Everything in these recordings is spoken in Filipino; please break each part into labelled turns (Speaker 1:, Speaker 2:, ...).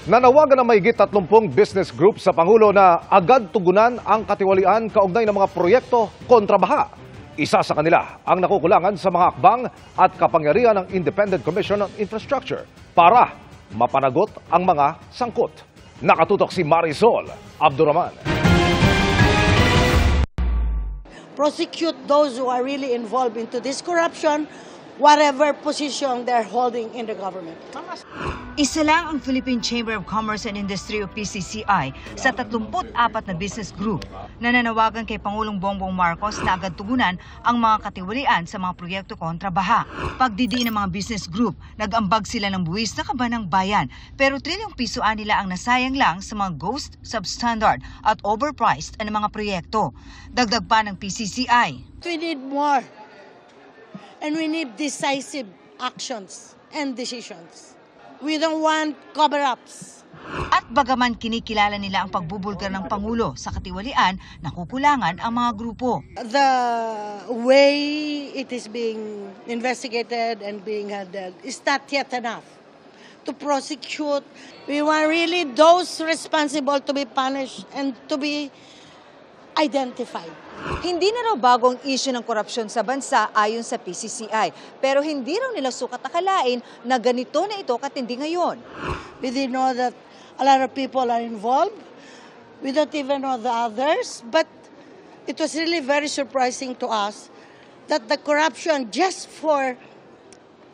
Speaker 1: Nanawagan ng mahigit 30 business group sa Pangulo na agad tugunan ang katiwalian kaugnay ng mga proyekto kontra baha. Isa sa kanila ang nakukulangan sa mga akbang at kapangyarihan ng Independent Commission on Infrastructure para mapanagot ang mga sangkot. Nakatutok si Marisol Abduraman.
Speaker 2: Prosecute those who are really involved into this corruption, whatever position they're holding in the government.
Speaker 3: Isa lang ang Philippine Chamber of Commerce and Industry o PCCI sa 34 na business group na nanawagan kay Pangulong Bongbong Marcos na agad tugunan ang mga katiwalian sa mga proyekto kontra baha. Pagdidiin ng mga business group, nag-ambag sila ng buwis na kaba ng bayan, pero trilyong pisoan nila ang nasayang lang sa mga ghost, substandard at overpriced na mga proyekto. Dagdag pa ng PCCI.
Speaker 2: We need more. And we need decisive actions and decisions. We don't want cover-ups.
Speaker 3: At bagaman kinikilala nila ang pagbubulgar ng Pangulo sa katiwalian, nakukulangan ang mga grupo.
Speaker 2: The way it is being investigated and being handled is not yet enough to prosecute. We want really those responsible to be punished and to be identified.
Speaker 3: Hindi na raw bagong issue ng korupsyon sa bansa ayon sa PCCI, pero hindi raw nila sukat akalain na ganito na ito katindi ngayon.
Speaker 2: We didn't know that a lot of people are involved. We don't even know the others, but it was really very surprising to us that the corruption just for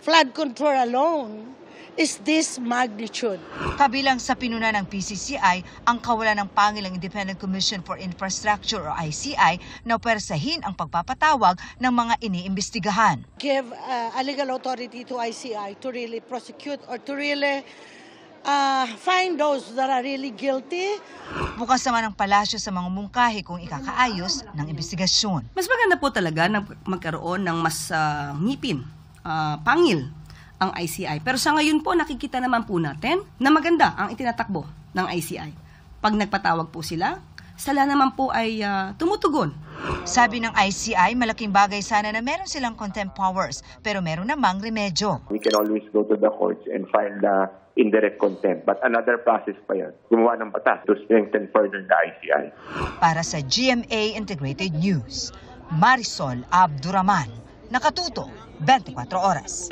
Speaker 2: flood control alone is this magnitude.
Speaker 3: Kabilang sa pinuna ng PCCI ang kawalan ng pangilang Independent Commission for Infrastructure o ICI na persahin ang pagpapatawag ng mga iniimbestigahan.
Speaker 2: Give a legal authority to ICI to really prosecute or to really find those that are really guilty.
Speaker 3: Bukas naman ang palasyo sa mga mungkahi kung ikakaayos ng investigasyon.
Speaker 4: Mas maganda po talaga na magkaroon ng mas ngipin, pangil ang ICI. Pero sa ngayon po, nakikita naman po natin na maganda ang itinatakbo ng ICI. Pag nagpatawag po sila naman po ay tumutugon.
Speaker 3: Sabi ng ICI, malaking bagay sana na meron silang contempt powers, pero meron namang remedyo.
Speaker 5: We can always go to the courts and file the indirect contempt. But another process pa yan. Gumawa ng batas to strengthen further the ICI.
Speaker 3: Para sa GMA Integrated News, Marisol Abduraman. Nakatuto, 24 oras.